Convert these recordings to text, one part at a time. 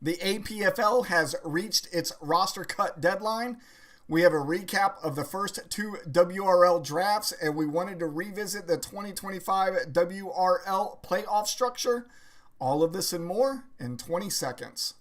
The APFL has reached its roster cut deadline. We have a recap of the first two WRL drafts, and we wanted to revisit the 2025 WRL playoff structure. All of this and more in 20 seconds.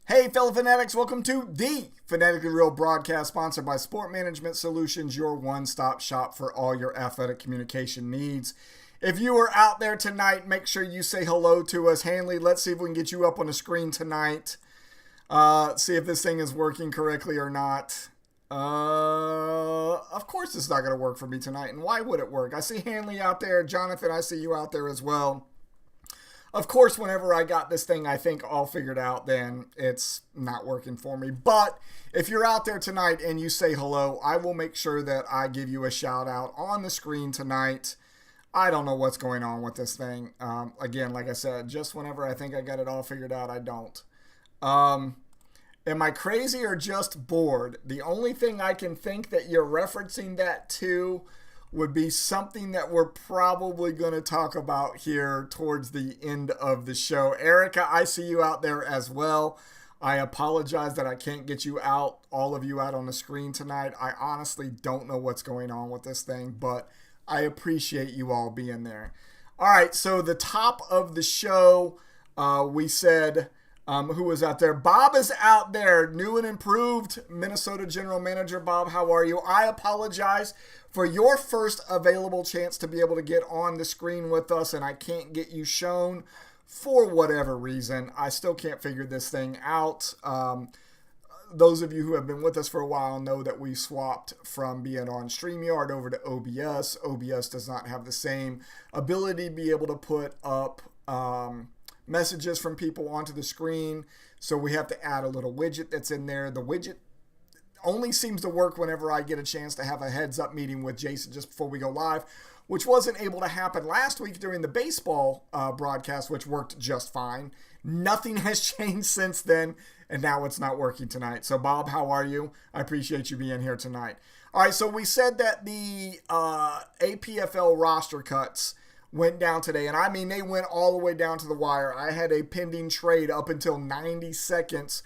Hey fellow fanatics, welcome to the Fanatically Real broadcast sponsored by Sport Management Solutions, your one-stop shop for all your athletic communication needs. If you are out there tonight, make sure you say hello to us. Hanley, let's see if we can get you up on the screen tonight. See if this thing is working correctly or not. Of course it's not going to work for me tonight, and why would it work? I see Hanley out there. Jonathan, I see you out there as well. Of course, whenever I got this thing, I think all figured out, then it's not working for me. But if you're out there tonight and you say hello, I will make sure that I give you a shout out on the screen tonight. I don't know what's going on with this thing. Again, like I said, just whenever I think I got it all figured out, I don't. Am I crazy or just bored? The only thing I can think that you're referencing that to would be something that we're probably going to talk about here towards the end of the show. Erica, I see you out there as well. I apologize that I can't get you out, all of you out on the screen tonight. I honestly don't know what's going on with this thing, but I appreciate you all being there. All right, so the top of the show, we said, who was out there? Bob is out there, new and improved Minnesota General Manager. Bob, how are you? I apologize for your first available chance to be able to get on the screen with us, and I can't get you shown for whatever reason. I still can't figure this thing out. Those of you who have been with us for a while know that we swapped from being on StreamYard over to OBS. OBS does not have the same ability to be able to put up messages from people onto the screen, so we have to add a little widget that's in there. The widget only seems to work whenever I get a chance to have a heads-up meeting with Jason just before we go live, which wasn't able to happen last week during the baseball broadcast, which worked just fine. Nothing has changed since then, and now it's not working tonight. So, Bob, how are you? I appreciate you being here tonight. All right, so we said that the APFL roster cuts went down today, and I mean, they went all the way down to the wire. I had a pending trade up until 90 seconds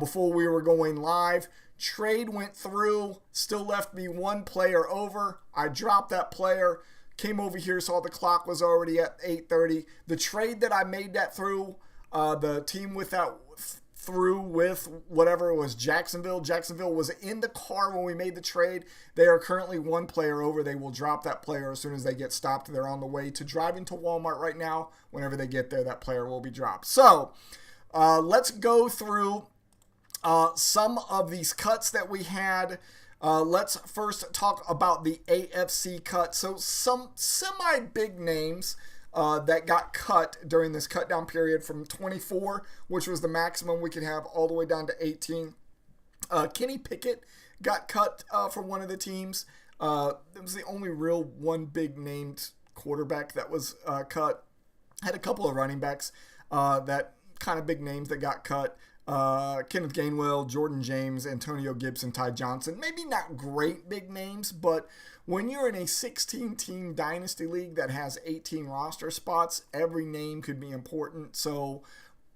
before we were going live. Trade went through, still left me one player over. I dropped that player, came over here, saw the clock was already at 8:30. The trade that I made that through, the team with that through with whatever it was, Jacksonville. Jacksonville was in the car when we made the trade. They are currently one player over. They will drop that player as soon as they get stopped. They're on the way to driving to Walmart right now. Whenever they get there, that player will be dropped. So let's go through some of these cuts that we had. Let's first talk about the AFC cut. So some semi-big names that got cut during this cut down period from 24, which was the maximum we could have, all the way down to 18. Kenny Pickett got cut from one of the teams. It was the only real one big named quarterback that was cut. Had a couple of running backs that kind of big names that got cut. Kenneth Gainwell, Jordan James, Antonio Gibson, Ty Johnson. Maybe not great big names, but when you're in a 16-team dynasty league that has 18 roster spots, every name could be important. So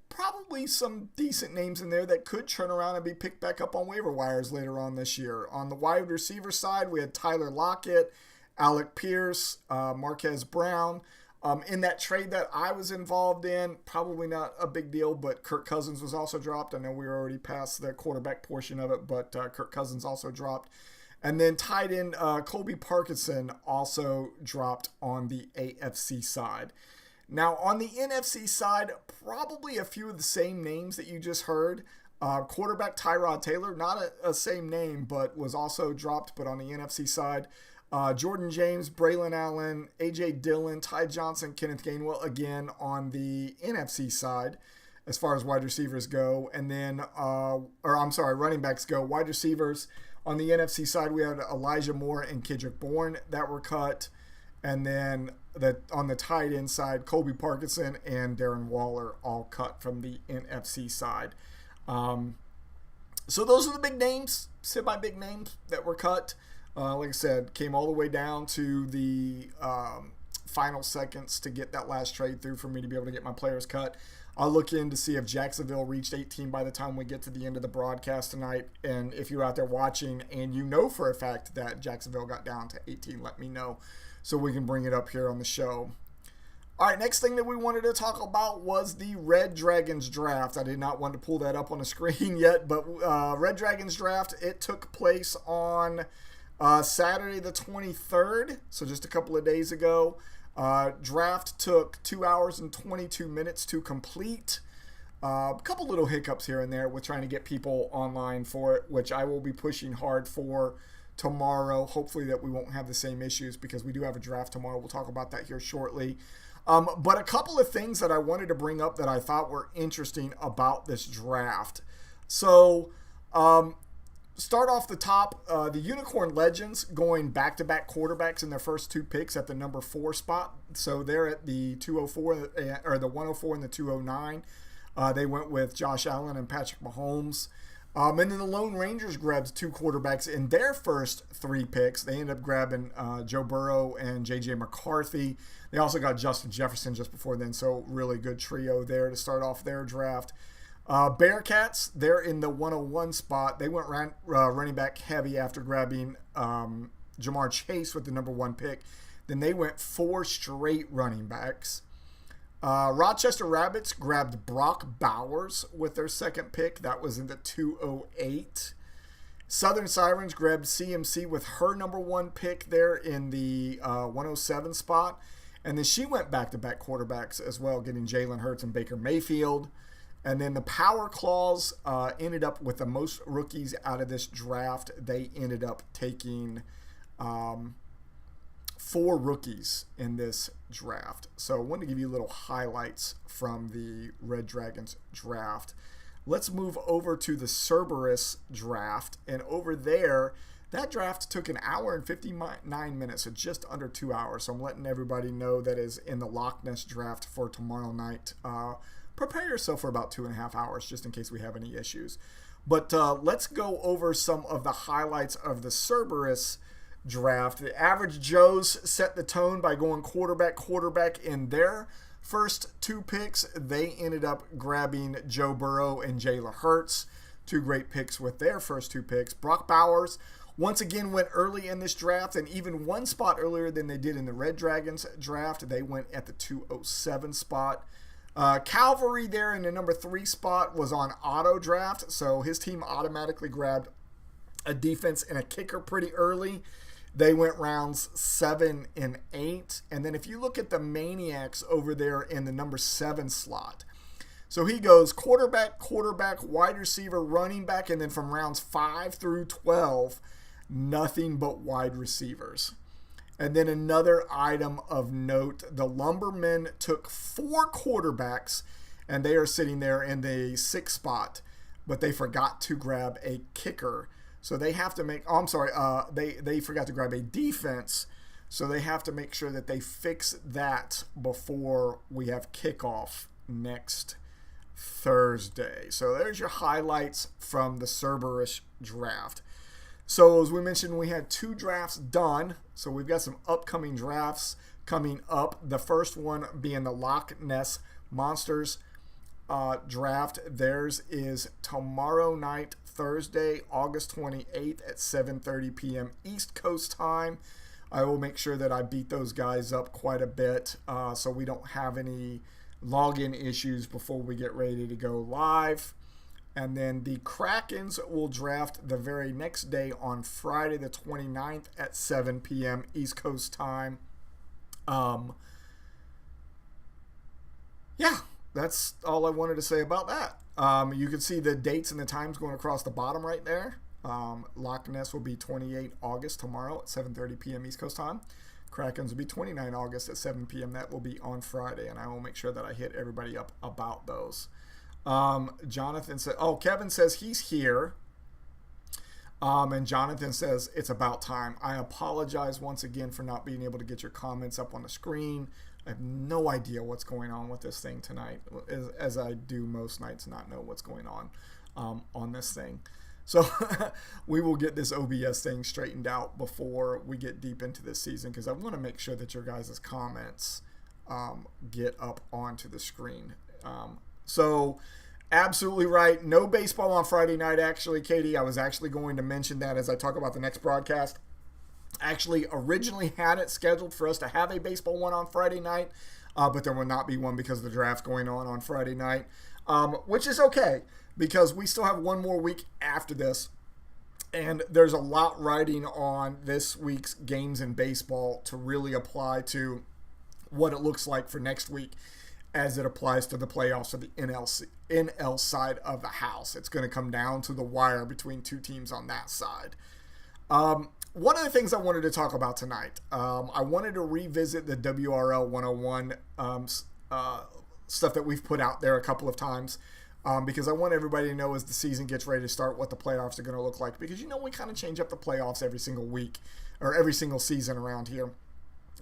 probably some decent names in there that could turn around and be picked back up on waiver wires later on this year. On the wide receiver side, we had Tyler Lockett, Alec Pierce, Marquez Brown. In that trade that I was involved in, probably not a big deal, but Kirk Cousins was also dropped. I know we were already past the quarterback portion of it, but Kirk Cousins also dropped. And then tight end Colby Parkinson also dropped on the AFC side. Now, on the NFC side, probably a few of the same names that you just heard. Quarterback Tyrod Taylor, not a same name, but was also dropped, but on the NFC side. Jordan James, Braylon Allen, A.J. Dillon, Ty Johnson, Kenneth Gainwell, again on the NFC side as far as wide receivers go. And then, running backs go. Wide receivers, on the NFC side, we had Elijah Moore and Kendrick Bourne that were cut. And then on the tight end side, Colby Parkinson and Darren Waller all cut from the NFC side. So those are the big names, semi-big names that were cut. Like I said, came all the way down to the final seconds to get that last trade through for me to be able to get my players cut. I'll look in to see if Jacksonville reached 18 by the time we get to the end of the broadcast tonight. And if you're out there watching and you know for a fact that Jacksonville got down to 18, let me know so we can bring it up here on the show. All right, next thing that we wanted to talk about was the Red Dragons draft. I did not want to pull that up on the screen yet, but Red Dragons draft, it took place on Saturday the 23rd, so just a couple of days ago. Draft took 2 hours and 22 minutes to complete. A couple little hiccups here and there with trying to get people online for it, which I will be pushing hard for tomorrow. Hopefully that we won't have the same issues because we do have a draft tomorrow. We'll talk about that here shortly. But a couple of things that I wanted to bring up that I thought were interesting about this draft. So, start off the top, the Unicorn Legends going back-to-back quarterbacks in their first two picks at the number 4 spot. So they're at the 204 or the 104 and the 209. They went with Josh Allen and Patrick Mahomes. And then the Lone Rangers grabbed 2 quarterbacks in their first 3 picks. They ended up grabbing Joe Burrow and J.J. McCarthy. They also got Justin Jefferson just before then, so really good trio there to start off their draft. Bearcats, they're in the 101 spot. They went running back heavy after grabbing Jamar Chase with the number 1 pick. Then they went 4 straight running backs. Rochester Rabbits grabbed Brock Bowers with their second pick. That was in the 208. Southern Sirens grabbed CMC with her number 1 pick there in the 107 spot. And then she went back-to-back quarterbacks as well, getting Jalen Hurts and Baker Mayfield. And then the Power Claws ended up with the most rookies out of this draft. They ended up taking 4 rookies in this draft. So I wanted to give you little highlights from the Red Dragons draft. Let's move over to the Cerberus draft. And over there, that draft took 1 hour and 59 minutes, so just under 2 hours. So I'm letting everybody know that is in the Loch Ness draft for tomorrow night. Prepare yourself for about 2.5 hours just in case we have any issues. But let's go over some of the highlights of the Cerberus draft. The Average Joes set the tone by going quarterback in their first 2 picks. They ended up grabbing Joe Burrow and Jalen Hurts. 2 great picks with their first 2 picks. Brock Bowers once again went early in this draft and even 1 spot earlier than they did in the Red Dragons draft. They went at the 207 spot. Calvary there in the number 3 spot was on auto draft, so his team automatically grabbed a defense and a kicker pretty early. They went rounds 7 and 8. And then if you look at the Maniacs over there in the number 7 slot, so he goes quarterback, wide receiver, running back, and then from rounds 5 through 12, nothing but wide receivers. And then another item of note, the Lumbermen took 4 quarterbacks, and they are sitting there in the 6th spot, but they forgot to grab a kicker. So they have to make, they forgot to grab a defense, so they have to make sure that they fix that before we have kickoff next Thursday. So there's your highlights from the Cerberus draft. So as we mentioned, we had 2 drafts done. So we've got some upcoming drafts coming up. The first one being the Loch Ness Monsters draft. Theirs is tomorrow night, Thursday, August 28th at 7:30 p.m. East Coast time. I will make sure that I beat those guys up quite a bit so we don't have any login issues before we get ready to go live. And then the Krakens will draft the very next day on Friday the 29th at 7 p.m. East Coast time. Yeah, that's all I wanted to say about that. You can see the dates and the times going across the bottom right there. Loch Ness will be 28 August tomorrow at 7:30 p.m. East Coast time. Krakens will be 29 August at 7 p.m. That will be on Friday, and I will make sure that I hit everybody up about those. Jonathan said, Kevin says he's here. And Jonathan says, it's about time. I apologize once again for not being able to get your comments up on the screen. I have no idea what's going on with this thing tonight, as I do most nights, not know what's going on this thing. So we will get this OBS thing straightened out before we get deep into this season, because I want to make sure that your guys' comments get up onto the screen. So absolutely right. No baseball on Friday night, actually, Katie. I was actually going to mention that as I talk about the next broadcast. Actually originally had it scheduled for us to have a baseball one on Friday night, but there will not be one because of the draft going on Friday night, which is okay because we still have one more week after this, and there's a lot riding on this week's games in baseball to really apply to what it looks like for next week as it applies to the playoffs of the NL side of the house. It's going to come down to the wire between two teams on that side. One of the things I wanted to talk about tonight, I wanted to revisit the WRL 101 stuff that we've put out there a couple of times, because I want everybody to know as the season gets ready to start what the playoffs are going to look like, because we kind of change up the playoffs every single week or every single season around here,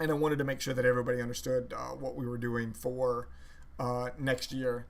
and I wanted to make sure that everybody understood what we were doing for next year.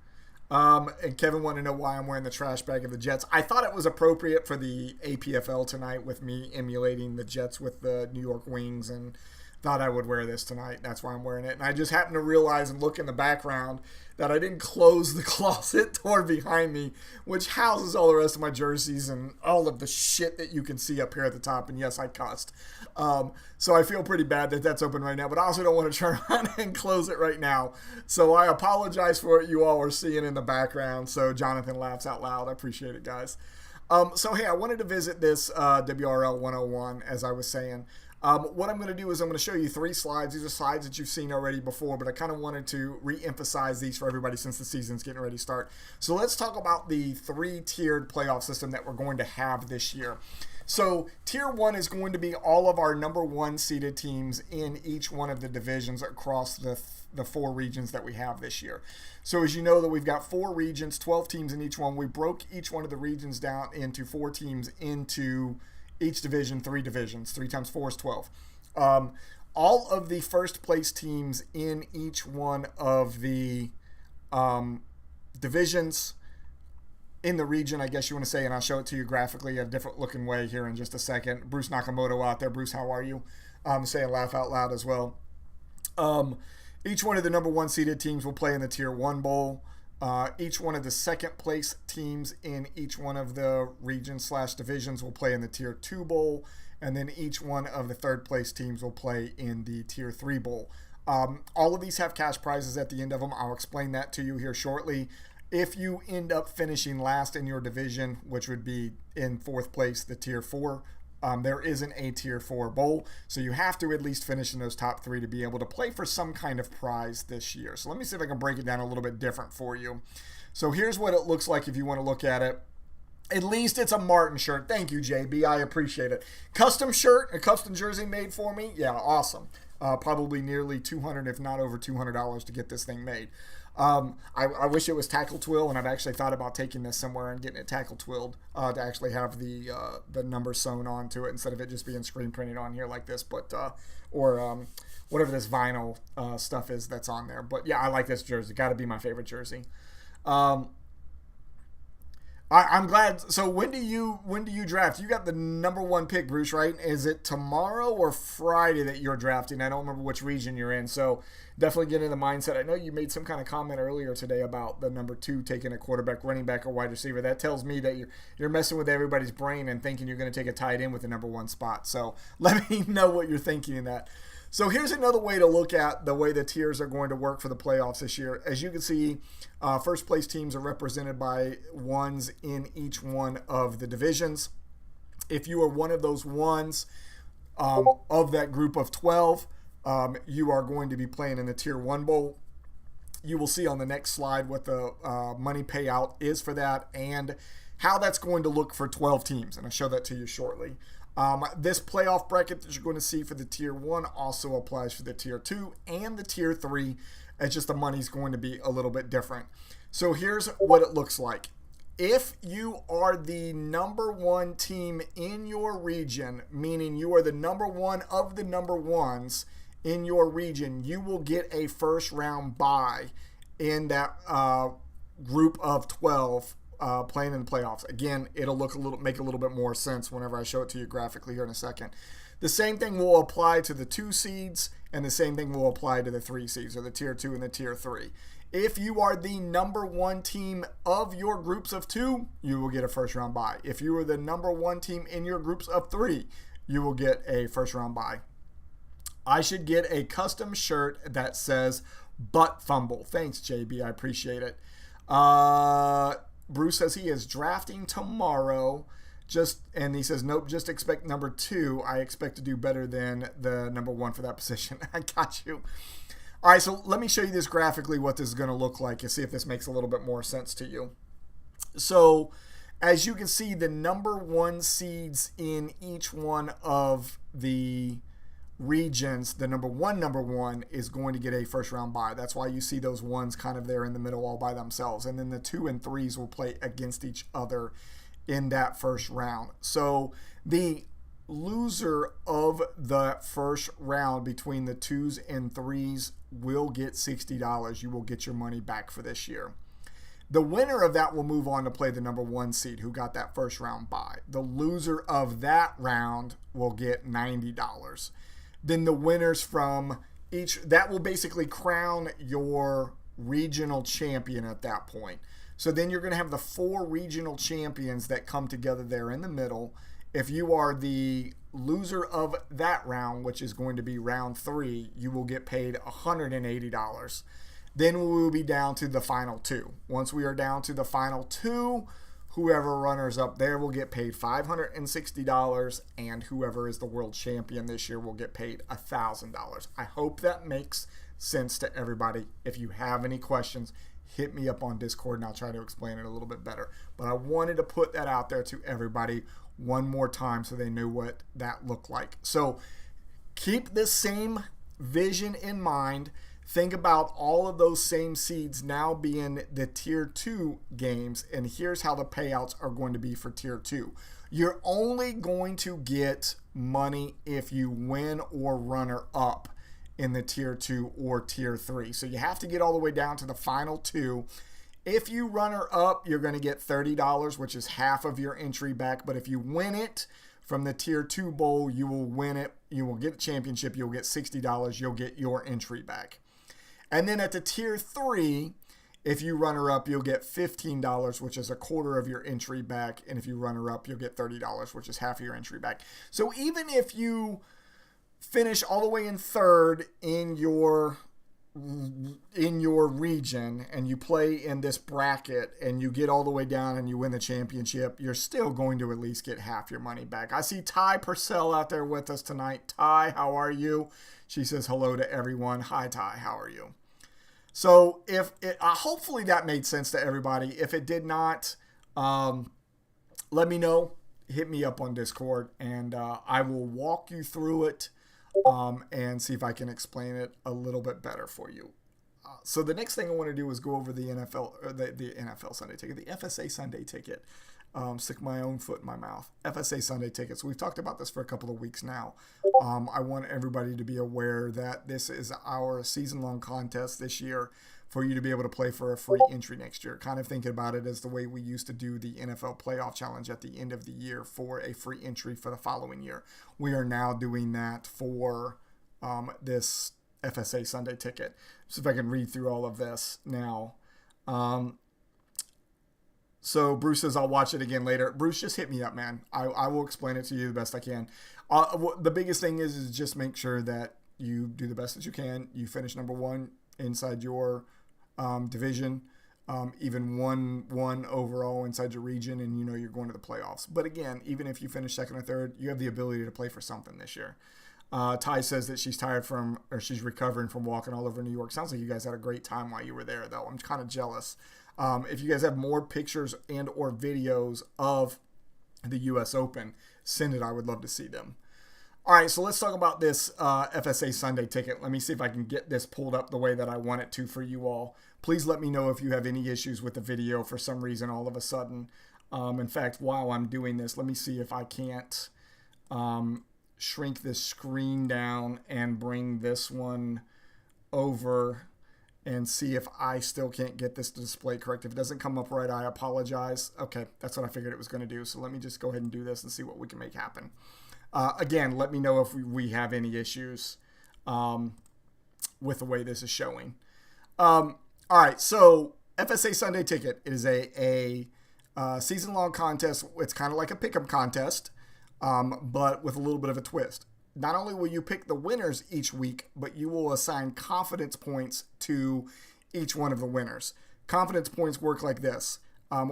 And Kevin wanted to know why I'm wearing the trash bag of the Jets. I thought it was appropriate for the APFL tonight with me emulating the Jets with the New York Wings, and thought I would wear this tonight. That's why I'm wearing it. And I just happened to realize and look in the background that I didn't close the closet door behind me, which houses all the rest of my jerseys and all of the shit that you can see up here at the top. And yes, I cussed. So I feel pretty bad that that's open right now, but I also don't want to turn around and close it right now. So I apologize for what you all are seeing in the background. So Jonathan laughs out loud. I appreciate it, guys. So hey, I wanted to visit this WRL 101, as I was saying. What I'm going to do is I'm going to show you 3 slides. These are slides that you've seen already before, but I kind of wanted to re-emphasize these for everybody since the season's getting ready to start. So let's talk about the 3-tiered playoff system that we're going to have this year. So Tier 1 is going to be all of our number 1 seeded teams in each one of the divisions across the 4 regions that we have this year. So as you know that we've got 4 regions, 12 teams in each one. We broke each one of the regions down into 4 teams into each division, 3 divisions. 3 times 4 is 12. All of the first place teams in each one of the divisions in the region, I guess you want to say, and I'll show it to you graphically in a different looking way here in just a second. Bruce Nakamoto out there. Bruce, how are you? Saying laugh out loud as well. Each one of the number 1 seeded teams will play in the Tier 1 Bowl. Each one of the second place teams in each one of the regions/divisions will play in the Tier 2 Bowl, and then each one of the third place teams will play in the Tier 3 Bowl. All of these have cash prizes at the end of them. I'll explain that to you here shortly. If you end up finishing last in your division, which would be in 4th place, the Tier 4, there isn't a Tier 4 bowl, so you have to at least finish in those top 3 to be able to play for some kind of prize this year. So let me see if I can break it down a little bit different for you. So here's what it looks like if you want to look at it. At least it's a Martin shirt. Thank you, JB. I appreciate it. Custom shirt, a custom jersey made for me. Yeah, awesome. Probably nearly $200, if not over $200 to get this thing made. I wish it was tackle twill, and I've actually thought about taking this somewhere and getting it tackle twilled to actually have the number sewn onto it instead of it just being screen printed on here like this, but or whatever this vinyl stuff is that's on there. But yeah, I like this jersey. Got to be my favorite jersey. I'm glad. So when do you draft? You got the number 1 pick, Bruce, right? Is it tomorrow or Friday that you're drafting? I don't remember which region you're in. So definitely get in the mindset. I know you made some kind of comment earlier today about the number 2 taking a quarterback, running back, or wide receiver. That tells me that you're messing with everybody's brain and thinking you're going to take a tight end with the number 1 spot. So let me know what you're thinking in that. So here's another way to look at the way the tiers are going to work for the playoffs this year. As you can see, first place teams are represented by 1s in each one of the divisions. If you are one of those 1s of that group of 12, you are going to be playing in the Tier 1 Bowl. You will see on the next slide what the money payout is for that and how that's going to look for 12 teams, and I'll show that to you shortly. This playoff bracket that you're going to see for the Tier 1 also applies for the Tier 2 and the Tier 3. It's just the money's going to be a little bit different. So here's what it looks like. If you are the number one team in your region, meaning you are the number one of the number ones in your region, you will get a first round bye in that group of 12 playing in the playoffs. Again, it'll make a little bit more sense whenever I show it to you graphically here in a second. The same thing will apply to the 2 seeds, and the same thing will apply to the 3 seeds, or the tier 2 and the tier 3. If you are the number one team of your groups of 2, you will get a first round bye. If you are the number one team in your groups of 3, you will get a first round bye. I should get a custom shirt that says butt fumble. Thanks, JB. I appreciate it. Bruce says he is drafting tomorrow. And he says, nope, just expect number 2. I expect to do better than the number 1 for that position. I got you. All right, so let me show you this graphically, what this is going to look like, and see if this makes a little bit more sense to you. So as you can see, the number 1 seeds in each one of the regions, the number one is going to get a first round bye. That's why you see those ones kind of there in the middle all by themselves. And then the 2 and 3s will play against each other in that first round. So the loser of the first round between the 2s and 3s will get $60. You will get your money back for this year. The winner of that will move on to play the number 1 seed who got that first round bye. The loser of that round will get $90. Then the winners from each, that will basically crown your regional champion at that point. So then you're going to have the 4 regional champions that come together there in the middle. If you are the loser of that round, which is going to be round 3, you will get paid $180. Then we will be down to the final 2. Once we are down to the final 2, whoever runners up there will get paid $560, and whoever is the world champion this year will get paid $1,000. I hope that makes sense to everybody. If you have any questions, hit me up on Discord and I'll try to explain it a little bit better. But I wanted to put that out there to everybody one more time so they knew what that looked like. So keep this same vision in mind. Think about all of those same seeds now being the tier 2 games, and here's how the payouts are going to be for tier 2. You're only going to get money if you win or runner up in the tier 2 or tier 3. So you have to get all the way down to the final 2. If you runner up, you're going to get $30, which is half of your entry back. But if you win it from the tier 2 bowl, you will win it. You will get the championship. You'll get $60. You'll get your entry back. And then at the tier 3, if you runner up, you'll get $15, which is a quarter of your entry back. And if you runner up, you'll get $30, which is half of your entry back. So even if you finish all the way in 3rd in your region and you play in this bracket and you get all the way down and you win the championship, you're still going to at least get half your money back. I see Ty Purcell out there with us tonight. Ty, how are you? She says hello to everyone. Hi, Ty, how are you? So hopefully that made sense to everybody. If it did not, let me know. Hit me up on Discord and I will walk you through it and see if I can explain it a little bit better for you. So the next thing I want to do is go over the NFL, or the NFL Sunday ticket, the FSA Sunday ticket. Stick my own foot in my mouth. FSA Sunday tickets. We've talked about this for a couple of weeks now. I want everybody to be aware that this is our season-long contest this year for you to be able to play for a free entry next year. Kind of thinking about it as the way we used to do the NFL Playoff Challenge at the end of the year for a free entry for the following year. We are now doing that for this FSA Sunday ticket. So if I can read through all of this now. So Bruce says, I'll watch it again later. Bruce, just hit me up, man. I will explain it to you the best I can. The biggest thing is just make sure that you do the best that you can. You finish number 1 inside your division, even one overall inside your region, and you know you're going to the playoffs. But again, even if you finish 2nd or 3rd, you have the ability to play for something this year. Ty says that she's recovering from walking all over New York. Sounds like you guys had a great time while you were there, though. I'm kind of jealous. If you guys have more pictures and or videos of the U.S. Open, send it. I would love to see them. All right, so let's talk about this FSA Sunday ticket. Let me see if I can get this pulled up the way that I want it to for you all. Please let me know if you have any issues with the video for some reason all of a sudden. In fact, while I'm doing this, let me see if I can't shrink this screen down and bring this one over and see if I still can't get this to display correct. If it doesn't come up right, I apologize. Okay, that's what I figured it was going to do. So let me just go ahead and do this and see what we can make happen. Again, let me know if we have any issues with the way this is showing. All right, so FSA Sunday Ticket is a season-long contest. It's kind of like a pick'em contest, but with a little bit of a twist. Not only will you pick the winners each week, but you will assign confidence points to each one of the winners. Confidence points work like this.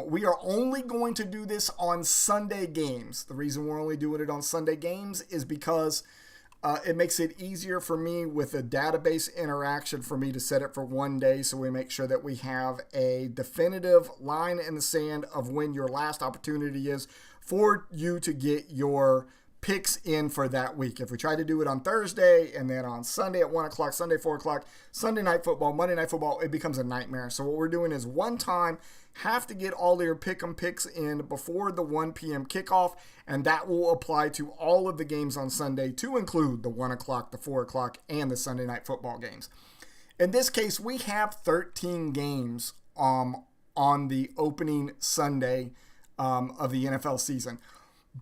We are only going to do this on Sunday games. The reason we're only doing it on Sunday games is because it makes it easier for me with a database interaction for me to set it for one day, so we make sure that we have a definitive line in the sand of when your last opportunity is for you to get your picks in for that week. If we try to do it on Thursday and then on Sunday at 1 o'clock, Sunday 4 o'clock, Sunday night football, Monday night football, it becomes a nightmare. So what we're doing is one time, have to get all your pick'em picks in before the 1 p.m. kickoff, and that will apply to all of the games on Sunday to include the 1 o'clock, the 4 o'clock, and the Sunday night football games. In this case, we have 13 games on the opening Sunday of the NFL season.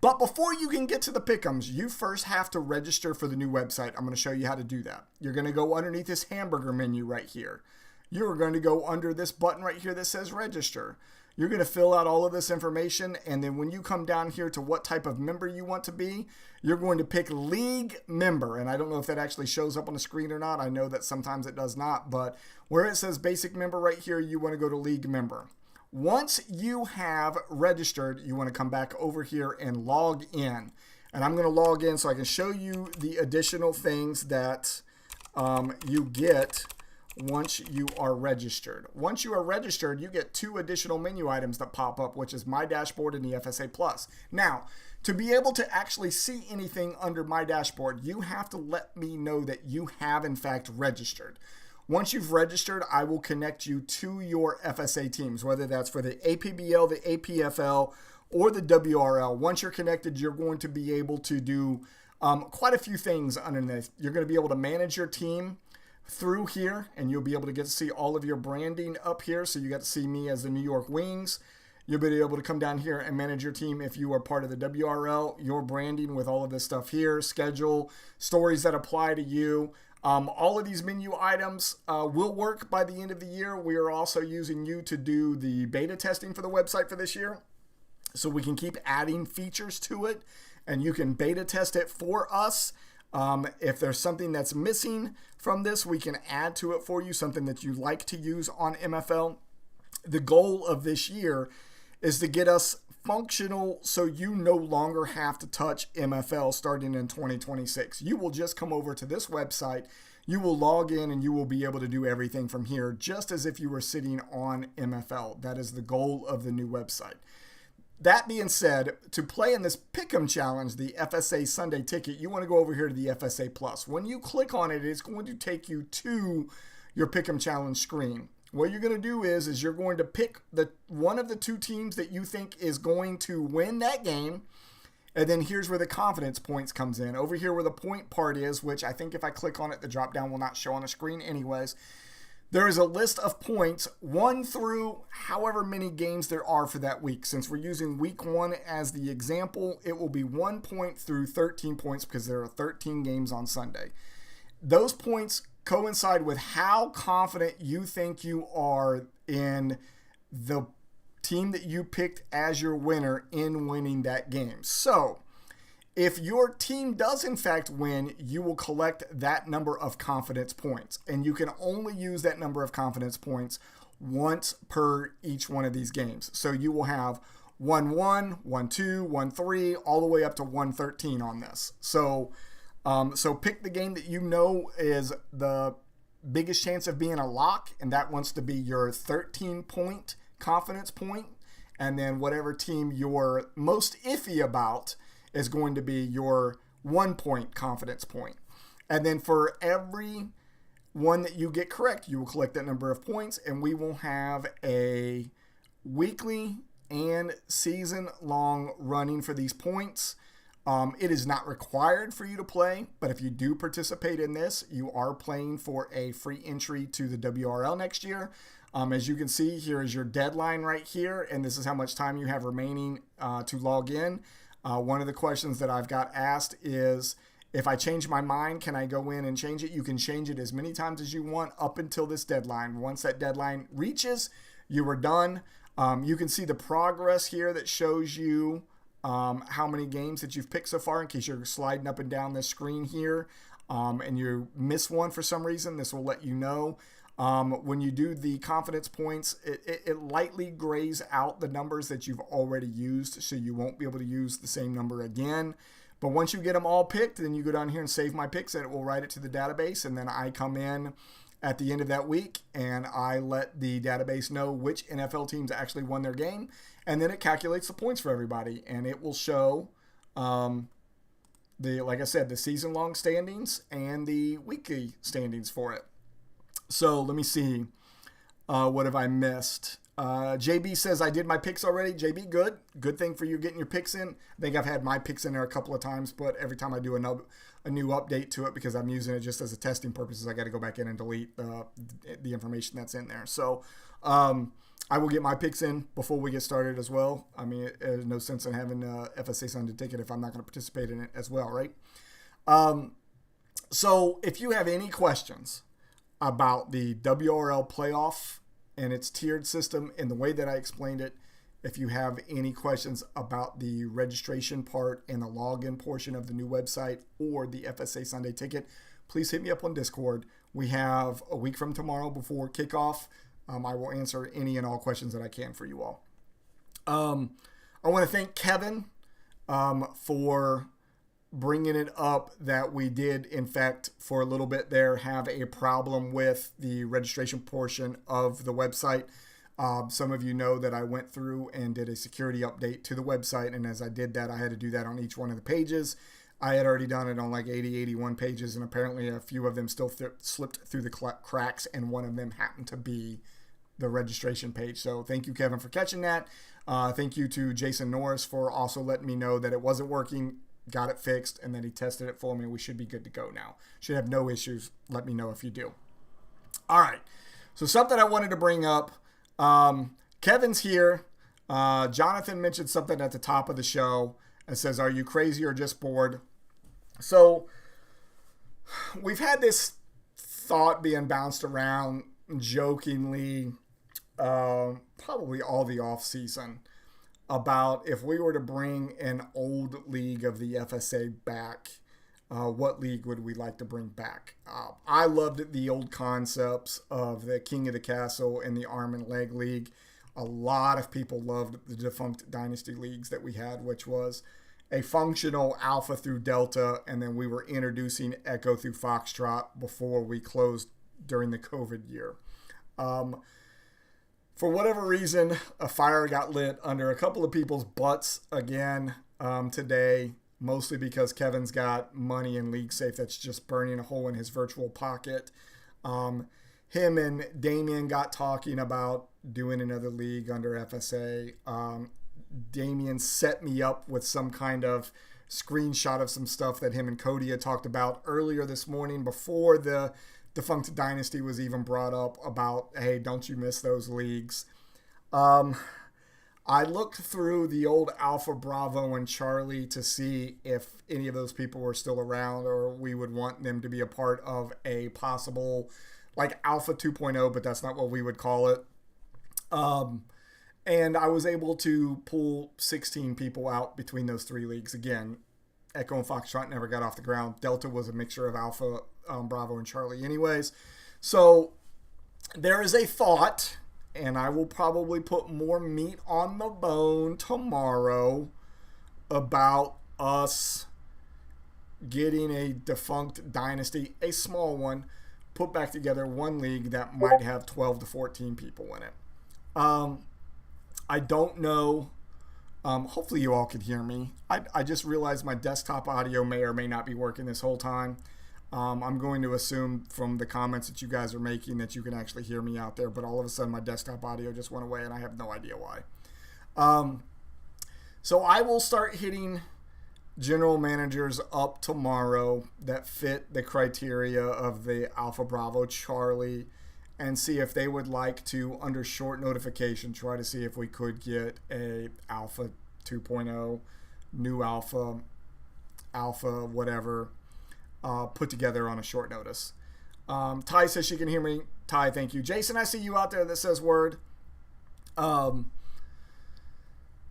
But before you can get to the pick'ems, you first have to register for the new website. I'm going to show you how to do that. You're going to go underneath this hamburger menu right here. You're going to go under this button right here that says register. You're going to fill out all of this information, and then when you come down here to what type of member you want to be, you're going to pick league member. And I don't know if that actually shows up on the screen or not. I know that sometimes it does not, but where it says basic member right here, you want to go to league member. Once you have registered, you want to come back over here and log in. And I'm going to log in so I can show you the additional things that you get once you are registered. Once you are registered, you get 2 additional menu items that pop up, which is My Dashboard and the FSA Plus. Now, to be able to actually see anything under My Dashboard, you have to let me know that you have, in fact, registered. Once you've registered, I will connect you to your FSA teams, whether that's for the APBL, the APFL, or the WRL. Once you're connected, you're going to be able to do quite a few things underneath. You're going to be able to manage your team through here, and you'll be able to get to see all of your branding up here. So you got to see me as the New York Wings. You'll be able to come down here and manage your team if you are part of the WRL, your branding with all of this stuff here, schedule, stories that apply to you. All of these menu items will work by the end of the year. We are also using you to do the beta testing for the website for this year, so we can keep adding features to it, and you can beta test it for us. If there's something that's missing from this, we can add to it for you, something that you like to use on MFL. The goal of this year is to get us functional so you no longer have to touch MFL starting in 2026. You will just come over to this website, you will log in, and you will be able to do everything from here just as if you were sitting on MFL. That is the goal of the new website. That being said, to play in this Pick'em Challenge, the FSA Sunday Ticket, you want to go over here to the FSA Plus. When you click on it, it's going to take you to your Pick'em Challenge screen. What you're going to do is you're going to pick one of the 2 teams that you think is going to win that game. And then here's where the confidence points comes in. Over here where the point part is, which I think if I click on it, the drop down will not show on the screen anyways. There is a list of points 1 through however many games there are for that week. Since we're using week 1 as the example, it will be 1 point through 13 points because there are 13 games on Sunday. Those points coincide with how confident you think you are in the team that you picked as your winner in winning that game. So if your team does in fact win, you will collect that number of confidence points, and you can only use that number of confidence points once per each one of these games. So you will have 1-1, 1-2, 1-3, all the way up to 113 on this. So pick the game that you know is the biggest chance of being a lock, and that wants to be your 13-point confidence point. And then whatever team you're most iffy about is going to be your 1 point confidence point. And then for every one that you get correct, you will collect that number of points, and we will have a weekly and season-long running for these points. It is not required for you to play, but if you do participate in this, you are playing for a free entry to the WRL next year. As you can see, here is your deadline right here, and this is how much time you have remaining to log in. One of the questions that I've got asked is, if I change my mind, can I go in and change it? You can change it as many times as you want up until this deadline. Once that deadline reaches, you are done. You can see the progress here that shows you how many games that you've picked so far, in case you're sliding up and down this screen here and you miss one for some reason. This will let you know. When you do the confidence points, it lightly grays out the numbers that you've already used, so you won't be able to use the same number again. But once you get them all picked, then you go down here and save my picks, and it will write it to the database, and then I come in at the end of that week and I let the database know which NFL teams actually won their game, and then it calculates the points for everybody, and it will show like I said, the season-long standings and the weekly standings for it. So let me see. What have I missed? JB says, I did my picks already. JB, good. Good thing for you getting your picks in. I think I've had my picks in there a couple of times, but every time I do a new update to it, because I'm using it just as a testing purposes, I got to go back in and delete the information that's in there. So I will get my picks in before we get started as well. I mean, there's no sense in having a FSA Sunday ticket if I'm not going to participate in it as well, right? So if you have any questions about the WRL Playoff and its tiered system and the way that I explained it, if you have any questions about the registration part and the login portion of the new website or the FSA Sunday ticket, please hit me up on Discord. We have a week from tomorrow before kickoff. I will answer any and all questions that I can for you all. I want to thank Kevin for bringing it up that we did, in fact, for a little bit there, have a problem with the registration portion of the website. Some of you know that I went through and did a security update to the website, and as I did that, I had to do that on each one of the pages. I had already done it on like 80, 81 pages, and apparently a few of them still slipped through the cracks, and one of them happened to be the registration page. So thank you, Kevin, for catching that. Thank you to Jason Norris for also letting me know that it wasn't working, got it fixed, and then he tested it for me. We should be good to go now. Should have no issues. Let me know if you do. All right. So something I wanted to bring up. Kevin's here. Jonathan mentioned something at the top of the show and says, are you crazy or just bored? So we've had this thought being bounced around jokingly probably all the off season about if we were to bring an old league of the FSA back, what league would we like to bring back? I loved the old concepts of the King of the Castle and the Arm and Leg League. A lot of people loved the defunct Dynasty leagues that we had, which was a functional Alpha through Delta, and then we were introducing Echo through Foxtrot before we closed during the COVID year. For whatever reason, a fire got lit under a couple of people's butts again today, mostly because Kevin's got money in League Safe that's just burning a hole in his virtual pocket. Him and Damien got talking about doing another league under FSA. Damien set me up with some kind of screenshot of some stuff that him and Cody had talked about earlier this morning before the defunct Dynasty was even brought up about, hey, don't you miss those leagues. I looked through the old Alpha, Bravo, and Charlie to see if any of those people were still around or we would want them to be a part of a possible, like Alpha 2.0, but that's not what we would call it. And I was able to pull 16 people out between those three leagues. Again, Echo and Foxtrot never got off the ground. Delta was a mixture of Alpha, Bravo, and Charlie anyways. So there is a thought, and I will probably put more meat on the bone tomorrow about us getting a defunct Dynasty, a small one, put back together one league that might have 12 to 14 people in it. I don't know Hopefully you all can hear me. I just realized my desktop audio may or may not be working this whole time. I'm going to assume from the comments that you guys are making that you can actually hear me out there, but all of a sudden my desktop audio just went away and I have no idea why. So I will start hitting general managers up tomorrow that fit the criteria of the Alpha Bravo Charlie and see if they would like to, under short notification, try to see if we could get a Alpha 2.0, new Alpha, whatever, put together on a short notice. Ty says she can hear me. Ty, thank you. Jason, I see you out there that says word.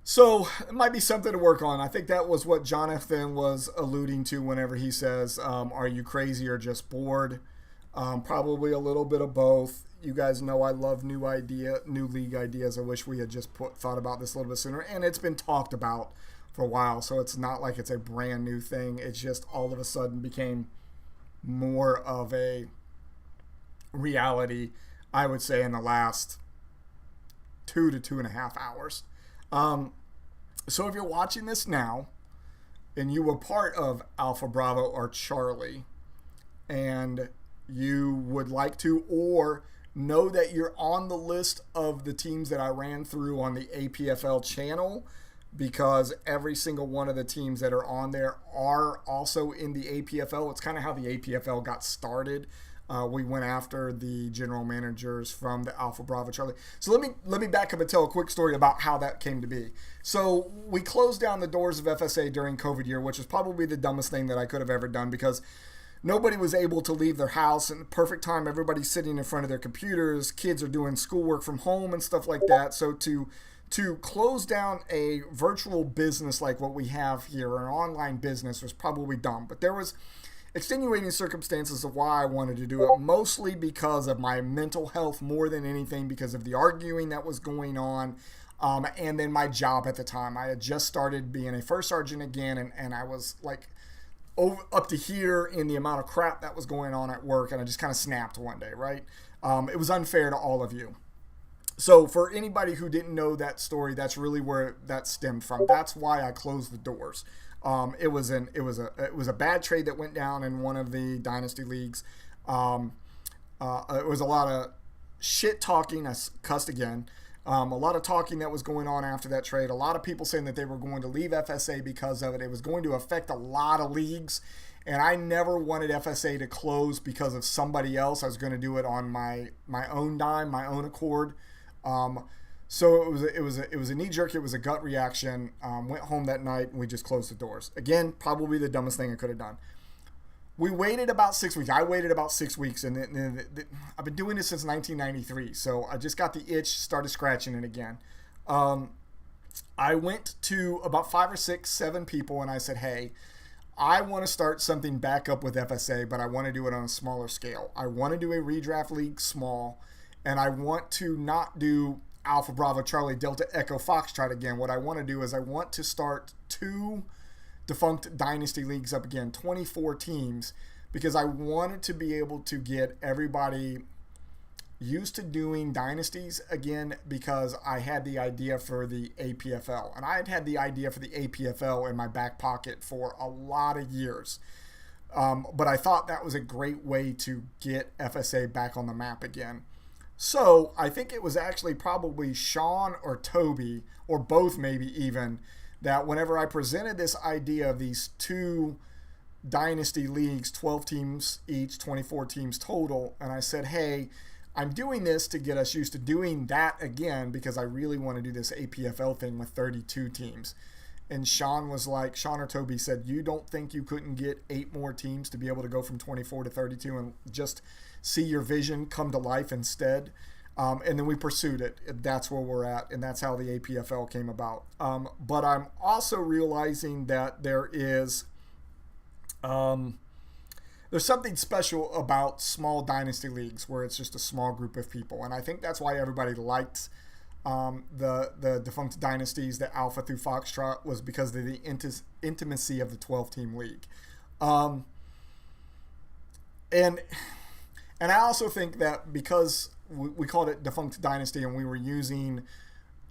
So it might be something to work on. I think that was what Jonathan was alluding to whenever he says, are you crazy or just bored? Probably a little bit of both. You guys know I love new league ideas. I wish we had just thought about this a little bit sooner. And it's been talked about for a while, so it's not like it's a brand new thing. It's just all of a sudden became more of a reality, I would say, in the last 2 to 2.5 hours. So if you're watching this now and you were part of Alpha Bravo or Charlie and you would like to, or know that you're on the list of the teams that I ran through on the APFL channel, because every single one of the teams that are on there are also in the APFL. It's kind of how the APFL got started. We went after the general managers from the Alpha Bravo Charlie. So let me back up and tell a quick story about how that came to be. So we closed down the doors of FSA during COVID year, which was probably the dumbest thing that I could have ever done, because nobody was able to leave their house. And the perfect time, everybody's sitting in front of their computers. Kids are doing schoolwork from home and stuff like that. So to close down a virtual business like what we have here, an online business, was probably dumb. But there was extenuating circumstances of why I wanted to do it, mostly because of my mental health more than anything, because of the arguing that was going on, and then my job at the time. I had just started being a first sergeant again, and I was like up to here in the amount of crap that was going on at work, and I just kind of snapped one day, right? It was unfair to all of you. So for anybody who didn't know that story, that's really where that stemmed from. That's why I closed the doors. It was a bad trade that went down in one of the dynasty leagues. It was a lot of shit talking. I cussed again. A lot of talking that was going on after that trade. A lot of people saying that they were going to leave FSA because of it. It was going to affect a lot of leagues, and I never wanted FSA to close because of somebody else. I was going to do it on my own dime, my own accord. So it was a knee jerk. It was a gut reaction. Went home that night and we just closed the doors. Again, probably the dumbest thing I could have done. We waited about 6 weeks. I waited about 6 weeks, and I've been doing this since 1993. So I just got the itch, started scratching it again. I went to about 5 or 6, 7 people, and I said, "Hey, I want to start something back up with FSA, but I want to do it on a smaller scale. I want to do a redraft league small, and I want to not do Alpha Bravo Charlie Delta Echo Foxtrot again. What I want to do is I want to start 2 defunct dynasty leagues up again, 24 teams, because I wanted to be able to get everybody used to doing dynasties again, because I had the idea for the APFL, and I had the idea for the APFL in my back pocket for a lot of years. But I thought that was a great way to get FSA back on the map again. So I think it was actually probably Sean or Toby, or both maybe even, that whenever I presented this idea of these 2 dynasty leagues, 12 teams each, 24 teams total, and I said, hey, I'm doing this to get us used to doing that again, because I really want to do this APFL thing with 32 teams. And Sean was like, Sean or Toby said, you don't think you couldn't get 8 more teams to be able to go from 24 to 32 and just see your vision come to life instead? And then we pursued it. That's where we're at, and that's how the APFL came about. But I'm also realizing that there's something special about small dynasty leagues where it's just a small group of people, and I think that's why everybody liked the defunct dynasties, the Alpha through Foxtrot, was because of the intimacy of the 12-team league. And I also think that because we called it defunct dynasty and we were using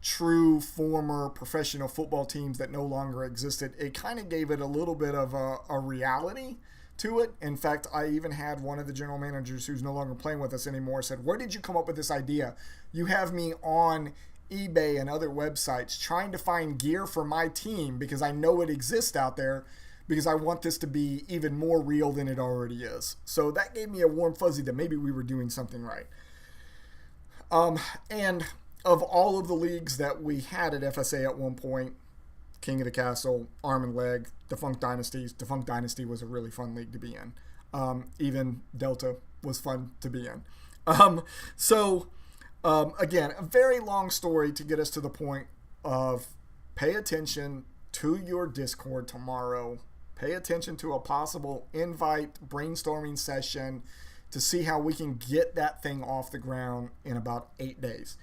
true former professional football teams that no longer existed, it kind of gave it a little bit of a reality to it. In fact, I even had one of the general managers who's no longer playing with us anymore said, "Where did you come up with this idea? You have me on eBay and other websites trying to find gear for my team because I know it exists out there, because I want this to be even more real than it already is." So that gave me a warm fuzzy that maybe we were doing something right. And of all of the leagues that we had at FSA at one point, King of the Castle, Arm and Leg, Defunct Dynasties. Defunct Dynasty was a really fun league to be in. Even Delta was fun to be in. Again, a very long story to get us to the point of pay attention to your Discord tomorrow. Pay attention to a possible invite brainstorming session to see how we can get that thing off the ground in about 8 days.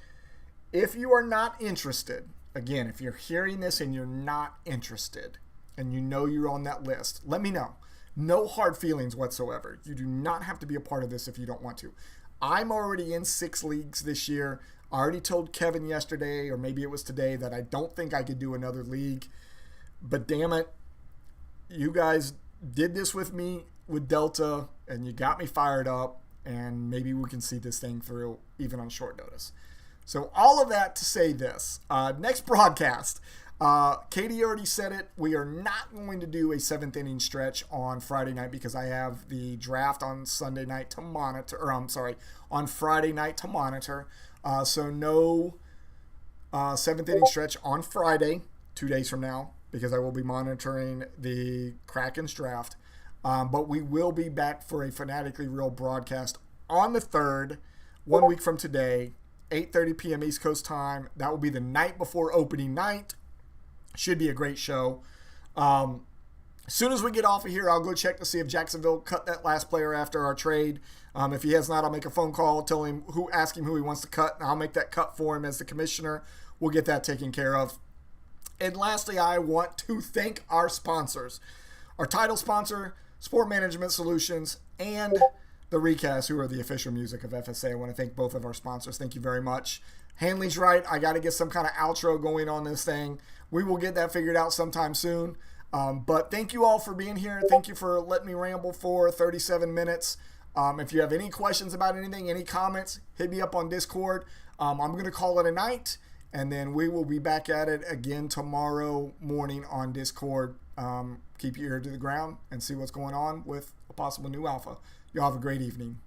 If you are not interested, again, if you're hearing this and you're not interested and you know you're on that list, let me know. No hard feelings whatsoever. You do not have to be a part of this if you don't want to. I'm already in 6 leagues this year. I already told Kevin yesterday, or maybe it was today, that I don't think I could do another league. But damn it, you guys did this with me with Delta, and you got me fired up, and maybe we can see this thing through even on short notice. So all of that to say this. Next broadcast. Katie already said it. We are not going to do a 7th inning stretch on Friday night because I have the draft on Sunday night to monitor. Or I'm sorry, on Friday night to monitor. So no 7th inning stretch on Friday, 2 days from now, because I will be monitoring the Kraken's draft. But we will be back for a Fanatically Real broadcast on the 3rd, 1 week from today, 8:30 p.m. East Coast time. That will be the night before opening night. Should be a great show. As soon as we get off of here, I'll go check to see if Jacksonville cut that last player after our trade. If he has not, I'll make a phone call, ask him who he wants to cut, and I'll make that cut for him as the commissioner. We'll get that taken care of. And lastly, I want to thank our sponsors. Our title sponsor, Sport Management Solutions, and the Recast, who are the official music of FSA. I want to thank both of our sponsors. Thank you very much. Hanley's right. I got to get some kind of outro going on this thing. We will get that figured out sometime soon. But thank you all for being here. Thank you for letting me ramble for 37 minutes. If you have any questions about anything, any comments, hit me up on Discord. I'm going to call it a night, and then we will be back at it again tomorrow morning on Discord. Keep your ear to the ground and see what's going on with a possible new alpha. Y'all have a great evening.